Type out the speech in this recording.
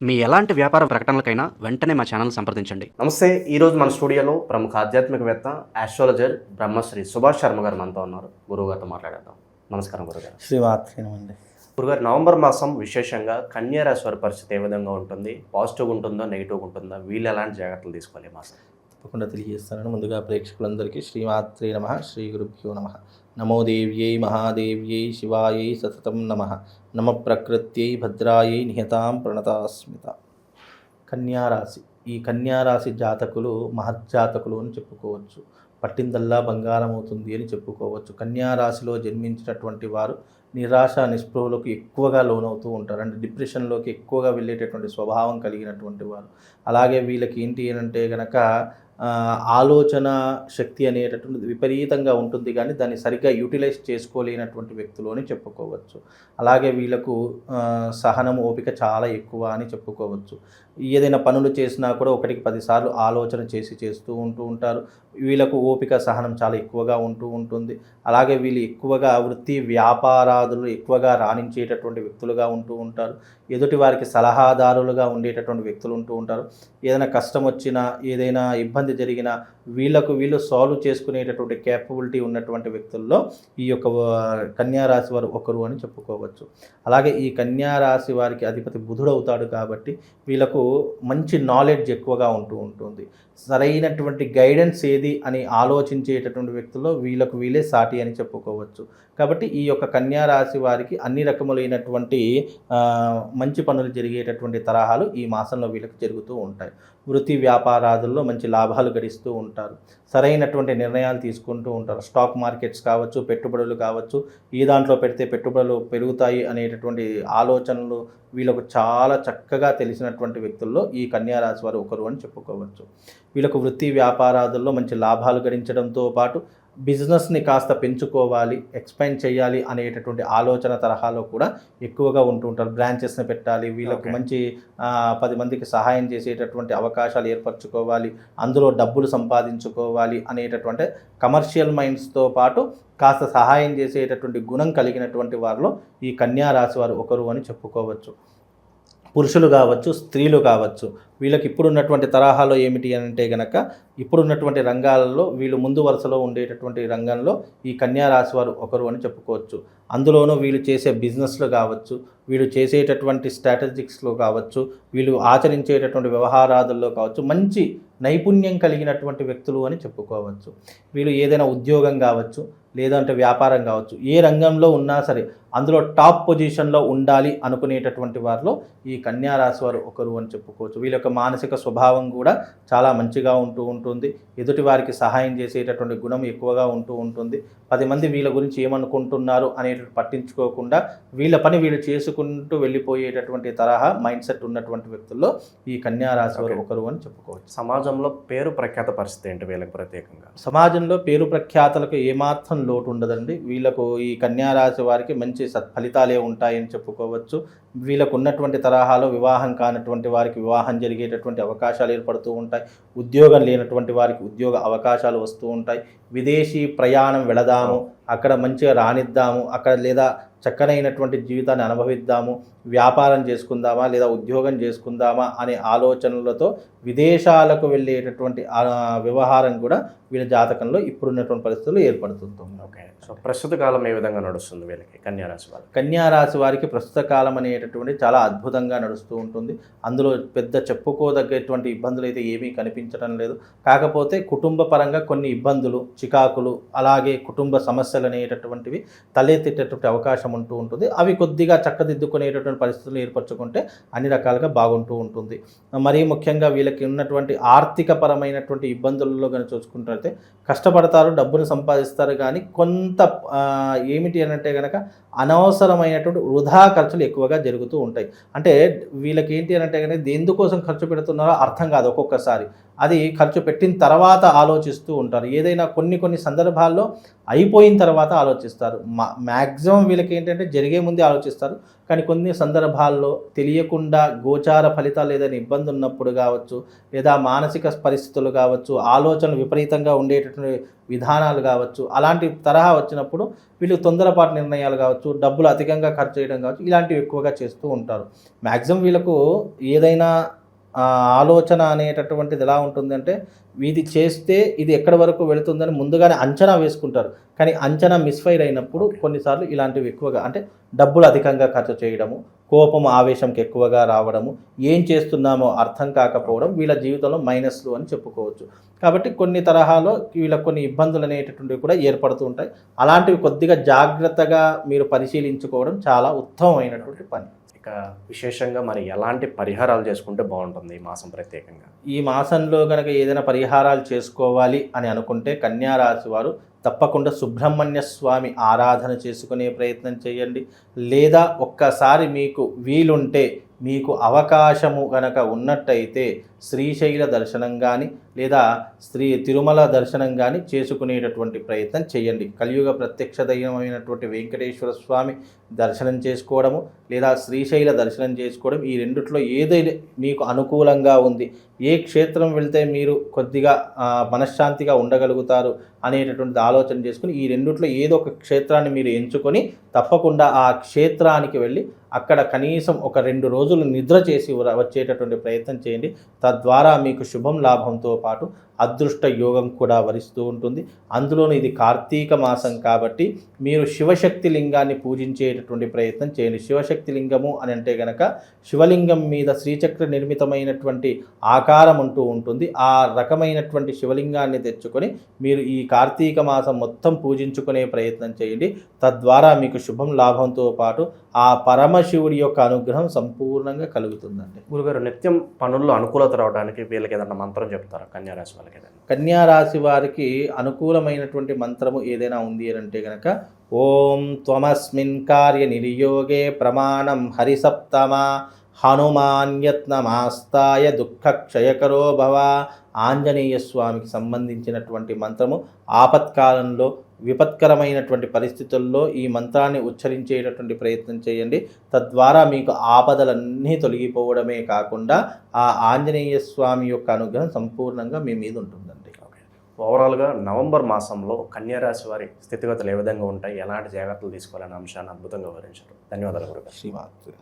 మీ ఎలాంటి వ్యాపార ప్రకటనలకైనా వెంటనే మా ఛానల్ సంప్రదించండి. నమస్తే. ఈరోజు మన స్టూడియోలో ప్రముఖ ఆధ్యాత్మికవేత్త ఆస్ట్రాలజర్ బ్రహ్మశ్రీ సుభాష్ శర్మ గారు మనతో ఉన్నారు. గురువుగారితో మాట్లాడేద్దాం. నమస్కారం గురుగారు. శ్రీమాత్రేనండి. గురుగారు, నవంబర్ మాసం విశేషంగా కన్యా రాశి వారి పరిస్థితి ఏ విధంగా ఉంటుంది? పాజిటివ్గా ఉంటుందో, నెగిటివ్గా ఉంటుందో, వీళ్ళు ఎలాంటి జాగ్రత్తలు తీసుకోవాలి మాసం? తప్పకుండా తెలియజేస్తానని ముందుగా ప్రేక్షకులందరికీ శ్రీమాత్రే నమః, శ్రీ గురుభ్యో నమః. నమో దేవ్యై మహాదేవ్యై శివాయై సతతం నమః. నమ ప్రకృత్యై భద్రాయై నిహతాం ప్రణతాస్మిత. కన్యారాశి. ఈ కన్యారాశి జాతకులు మహజ్జాతకులు అని చెప్పుకోవచ్చు. పట్టిందల్లా బంగారం అవుతుంది అని చెప్పుకోవచ్చు. కన్యారాశిలో జన్మించినటువంటి వారు నిరాశ నిస్పృహలకు ఎక్కువగా లోనవుతూ ఉంటారు. అంటే డిప్రెషన్లోకి ఎక్కువగా వెళ్ళేటటువంటి స్వభావం కలిగినటువంటి వారు. అలాగే వీళ్ళకి ఏంటి అంటే కనుక ఆలోచన శక్తి అనేటటువంటిది విపరీతంగా ఉంటుంది, కానీ దాన్ని సరిగ్గా యూటిలైజ్ చేసుకోలేనటువంటి వ్యక్తులు అని చెప్పుకోవచ్చు. అలాగే వీళ్ళకు సహనం ఓపిక చాలా ఎక్కువ అని చెప్పుకోవచ్చు. ఏదైనా పనులు చేసినా కూడా 1కి 10 సార్లు ఆలోచన చేస్తూ ఉంటారు. వీళ్ళకు ఓపిక సహనం చాలా ఎక్కువగా ఉంటుంది. అలాగే వీళ్ళు ఎక్కువగా వృత్తి వ్యాపారాదులు ఎక్కువగా రాణించేటటువంటి వ్యక్తులుగా ఉంటారు. ఎదుటి వారికి సలహాదారులుగా ఉండేటటువంటి వ్యక్తులు ఉంటారు. ఏదైనా కష్టం వచ్చినా, ఏదైనా ఇబ్బంది జరిగినా వీళ్ళు సాల్వ్ చేసుకునేటటువంటి క్యాపబిలిటీ ఉన్నటువంటి వ్యక్తుల్లో ఈ యొక్క కన్యారాశి వారు ఒకరు అని చెప్పుకోవచ్చు. అలాగే ఈ కన్యారాశి వారికి అధిపతి బుధుడు అవుతాడు కాబట్టి వీళ్ళకు మంచి నాలెడ్జ్ ఎక్కువగా ఉంటుంది. సరైనటువంటి గైడెన్స్ ఏది అని ఆలోచించేటటువంటి వ్యక్తుల్లో వీళ్ళకు వీళ్ళే సాటి అని చెప్పుకోవచ్చు. కాబట్టి ఈ యొక్క కన్యారాశి వారికి అన్ని రకములైనటువంటి మంచి పనులు జరిగేటటువంటి తరహాలు ఈ మాసంలో వీళ్ళకి జరుగుతూ ఉంటాయి. వృత్తి వ్యాపారాదుల్లో మంచి లాభాలు గడిస్తూ ఉంటారు. సరైనటువంటి నిర్ణయాలు తీసుకుంటూ ఉంటారు. స్టాక్ మార్కెట్స్ కావచ్చు, పెట్టుబడులు కావచ్చు, ఈ దాంట్లో పెడితే పెట్టుబడులు పెరుగుతాయి అనేటటువంటి ఆలోచనలు వీళ్ళకు చాలా చక్కగా తెలిసినటువంటి వ్యక్తుల్లో ఈ కన్యారాశి వారు ఒకరు అని చెప్పుకోవచ్చు. వీళ్ళకు వృత్తి వ్యాపారాదుల్లో మంచి లాభాలు గడించడంతో పాటు బిజినెస్ని కాస్త పెంచుకోవాలి, ఎక్స్పాండ్ చేయాలి అనేటటువంటి ఆలోచన తరహాలో కూడా ఎక్కువగా ఉంటారు. బ్రాంచెస్ని పెట్టాలి, వీళ్ళకు మంచి 10 మందికి సహాయం చేసేటటువంటి అవకాశాలు ఏర్పరచుకోవాలి, అందులో డబ్బులు సంపాదించుకోవాలి అనేటటువంటి కమర్షియల్ మైండ్స్తో పాటు కాస్త సహాయం చేసేటటువంటి గుణం కలిగినటువంటి వారిలో ఈ కన్యారాశి వారు ఒకరు అని చెప్పుకోవచ్చు. పురుషులు కావచ్చు, స్త్రీలు కావచ్చు, వీళ్ళకి ఇప్పుడున్నటువంటి తరహాలో ఏమిటి అంటే కనుక ఇప్పుడున్నటువంటి రంగాలలో వీళ్ళు ముందు వరుసలో ఉండేటటువంటి రంగంలో ఈ కన్యారాశి వారు ఒకరు అని చెప్పుకోవచ్చు. అందులోనూ వీళ్ళు చేసే బిజినెస్లు కావచ్చు, వీళ్ళు చేసేటటువంటి స్ట్రాటజిక్స్లో కావచ్చు, వీళ్ళు ఆచరించేటటువంటి వ్యవహారాదుల్లో కావచ్చు, మంచి నైపుణ్యం కలిగినటువంటి వ్యక్తులు అని చెప్పుకోవచ్చు. వీళ్ళు ఏదైనా ఉద్యోగం కావచ్చు, లేదంటే వ్యాపారం కావచ్చు, ఏ రంగంలో ఉన్నా సరే అందులో టాప్ పొజిషన్లో ఉండాలి అనుకునేటటువంటి వారిలో ఈ కన్యారాశి వారు ఒకరు అని చెప్పుకోవచ్చు. వీళ్ళ యొక్క మానసిక స్వభావం కూడా చాలా మంచిగా ఉంటుంది. ఎదుటి వారికి సహాయం చేసేటటువంటి గుణం ఎక్కువగా ఉంటుంది. 10 మంది వీళ్ళ గురించి ఏమనుకుంటున్నారు అనేటువంటి పట్టించుకోకుండా వీళ్ళ పని వీళ్ళు చేసుకుంటూ వెళ్ళిపోయేటటువంటి తరహా మైండ్ సెట్ ఉన్నటువంటి వ్యక్తుల్లో ఈ కన్యారాశి వారు ఒకరు అని చెప్పుకోవచ్చు. సమాజంలో పేరు ప్రఖ్యాత పరిస్థితి ఏంటి వీళ్ళకి ప్రత్యేకంగా? సమాజంలో పేరు ప్రఖ్యాతలకు ఏమాత్రం లోటు ఉండదండి. వీళ్ళకు ఈ కన్యారాశి వారికి మంచి సత్ఫలితాలే ఉంటాయని చెప్పుకోవచ్చు. వీళ్ళకు ఉన్నటువంటి తరహాలో వివాహం కానటువంటి వారికి వివాహం జరిగేటటువంటి అవకాశాలు ఏర్పడుతూ ఉంటాయి. ఉద్యోగం లేనటువంటి వారికి ఉద్యోగ అవకాశాలు వస్తూ ఉంటాయి. విదేశీ ప్రయాణం వెళదాము, అక్కడ మంచిగా రాణిద్దాము, అక్కడ లేదా చక్కనైనటువంటి జీవితాన్ని అనుభవిద్దాము, వ్యాపారం చేసుకుందామా లేదా ఉద్యోగం చేసుకుందామా అనే ఆలోచనలతో విదేశాలకు వెళ్ళేటటువంటి వ్యవహారం కూడా వీళ్ళ జాతకంలో ఇప్పుడున్నటువంటి పరిస్థితులు ఏర్పడుతుంది. ఓకే. సో ప్రస్తుత కాలం ఏ విధంగా నడుస్తుంది వీళ్ళకి కన్యారాశి వారికి? కన్యారాశి వారికి ప్రస్తుత కాలం అనేటటువంటి చాలా అద్భుతంగా నడుస్తూ ఉంటుంది. అందులో పెద్ద చెప్పుకోదగ్గటువంటి ఇబ్బందులు అయితే ఏమీ కనిపించడం లేదు. కాకపోతే కుటుంబ పరంగా కొన్ని ఇబ్బందులు, చికాకులు, అలాగే కుటుంబ సమస్యలు అనేటటువంటివి తలెత్తేటటువంటి అవకాశం ఉంటుంది. అవి కొద్దిగా చక్కదిద్దుకునేటటువంటి పరిస్థితులు ఏర్పరచుకుంటే అన్ని రకాలుగా బాగుంటూ ఉంటుంది. మరీ ముఖ్యంగా వీళ్ళకి ఉన్నటువంటి ఆర్థిక పరమైనటువంటి ఇబ్బందులలో కనుక చూసుకుంటే కష్టపడతారు, డబ్బును సంపాదిస్తారు, కానీ కొంత ఏమిటి అనంటే కనుక అనవసరమైనటువంటి వృధా ఖర్చులు ఎక్కువగా జరుగుతూ ఉంటాయి. అంటే వీళ్ళకి ఏంటి అనంటే కనుక ఎందుకోసం ఖర్చు పెడుతున్నారో అర్థం కాదు ఒక్కొక్కసారి. అది ఖర్చు పెట్టిన తర్వాత ఆలోచిస్తూ ఉంటారు. ఏదైనా కొన్ని సందర్భాల్లో అయిపోయిన తర్వాత ఆలోచిస్తారు. మ్యాక్సిమం వీళ్ళకి ఏంటంటే జరిగే ముందే ఆలోచిస్తారు. కానీ కొన్ని సందర్భాల్లో తెలియకుండా గోచార ఫలితాలు ఏదైనా ఇబ్బంది ఉన్నప్పుడు కావచ్చు, లేదా మానసిక పరిస్థితులు కావచ్చు, ఆలోచనలు విపరీతంగా ఉండేటటువంటి విధానాలు కావచ్చు, అలాంటి తరహా వచ్చినప్పుడు వీళ్ళు తొందరపాటు నిర్ణయాలు కావచ్చు, డబ్బులు అధికంగా ఖర్చు చేయడం కావచ్చు, ఇలాంటివి ఎక్కువగా చేస్తూ ఉంటారు. మ్యాక్సిమం వీళ్ళకు ఏదైనా ఆలోచన అనేటటువంటిది ఎలా ఉంటుందంటే, ఇది చేస్తే ఇది ఎక్కడి వరకు వెళుతుందని ముందుగానే అంచనా వేసుకుంటారు. కానీ అంచనా మిస్ఫైర్ అయినప్పుడు కొన్నిసార్లు ఇలాంటివి ఎక్కువగా అంటే డబ్బులు అధికంగా ఖర్చు చేయడము, కోపం ఆవేశంకి ఎక్కువగా రావడము, ఏం చేస్తున్నామో అర్థం కాకపోవడం వీళ్ళ జీవితంలో మైనస్లు అని చెప్పుకోవచ్చు. కాబట్టి కొన్ని తరహాలో వీళ్ళకి కొన్ని ఇబ్బందులు అనేటటువంటివి కూడా ఏర్పడుతూ ఉంటాయి. అలాంటివి కొద్దిగా జాగ్రత్తగా మీరు పరిశీలించుకోవడం చాలా ఉత్తమమైనటువంటి పని. ఇక విశేషంగా మరి ఎలాంటి పరిహారాలు చేసుకుంటే బాగుంటుంది ఈ మాసం ప్రత్యేకంగా? ఈ మాసంలో కనుక ఏదైనా పరిహారాలు చేసుకోవాలి అని అనుకుంటే కన్యా రాశి వారు తప్పకుండా సుబ్రహ్మణ్య స్వామి ఆరాధన చేసుకునే ప్రయత్నం చేయండి. లేదా ఒక్కసారి మీకు వీలుంటే, మీకు అవకాశము గనక ఉన్నట్టయితే శ్రీశైల దర్శనం కానీ లేదా తిరుమల దర్శనం కానీ చేసుకునేటటువంటి ప్రయత్నం చేయండి. కలియుగ ప్రత్యక్ష దైవమైనటువంటి వెంకటేశ్వర స్వామి దర్శనం చేసుకోవడము లేదా శ్రీశైల దర్శనం చేసుకోవడం, ఈ రెండిట్లో ఏదైనా మీకు అనుకూలంగా ఉంది, ఏ క్షేత్రం వెళ్తే మీరు కొద్దిగా మనశ్శాంతిగా ఉండగలుగుతారు అనేటటువంటి ఆలోచన చేసుకుని ఈ రెండిట్లో ఏదో ఒక క్షేత్రాన్ని మీరు ఎంచుకొని తప్పకుండా ఆ క్షేత్రానికి వెళ్ళి అక్కడ కనీసం ఒక 2 రోజులు నిద్ర చేసి వచ్చేటటువంటి ప్రయత్నం చేయండి. తద్వారా మీకు శుభం లాభంతో పాటు అదృష్ట యోగం కూడా వరిస్తూ ఉంటుంది. అందులోనూ ఇది కార్తీక మాసం కాబట్టి మీరు శివశక్తి లింగాన్ని పూజించేటటువంటి ప్రయత్నం చేయండి. శివశక్తి లింగము అని అంటే గనక శివలింగం మీద శ్రీచక్ర నిర్మితమైనటువంటి ఆకారం అంటూ ఉంటుంది. ఆ రకమైనటువంటి శివలింగాన్ని తెచ్చుకొని మీరు ఈ కార్తీక మాసం మొత్తం పూజించుకునే ప్రయత్నం చేయండి. తద్వారా మీకు శుభం లాభంతో పాటు ఆ పరమశివుడి యొక్క అనుగ్రహం సంపూర్ణంగా కలుగుతుందండి. గురుగారు, నిత్యం పనుల్లో అనుకూలత రావడానికి వీళ్ళకి ఏదైనా మంత్రం చెప్తారా కన్యారాశి వాళ్ళకి? ఏదైనా కన్యా రాశి వారికి అనుకూలమైనటువంటి మంత్రము ఏదైనా ఉంది అని అంటే కనుక ఓం త్వమస్మిన్ కార్య నిర్యోగే ప్రమాణం హరిసప్తమ హనుమాన్యత్నమాస్తాయ దుఃఖక్షయకరో భవ. ఆంజనేయ స్వామికి సంబంధించినటువంటి మంత్రము. ఆపత్కాలంలో విపత్కరమైనటువంటి పరిస్థితుల్లో ఈ మంత్రాన్ని ఉచ్చరించేటటువంటి ప్రయత్నం చేయండి. తద్వారా మీకు ఆపదలన్నీ తొలగిపోవడమే కాకుండా ఆ ఆంజనేయ స్వామి యొక్క అనుగ్రహం సంపూర్ణంగా మీ మీద ఉంటుందండి. ఓవరాల్గా నవంబర్ మాసంలో కన్యారాశి వారి స్థితిగతులు ఏ విధంగా ఉంటాయి, ఎలాంటి జాగ్రత్తలు తీసుకోవాలనే అంశాన్ని అద్భుతంగా వివరించారు. ధన్యవాదాలు గురుగారు. శ్రీమాత్రే.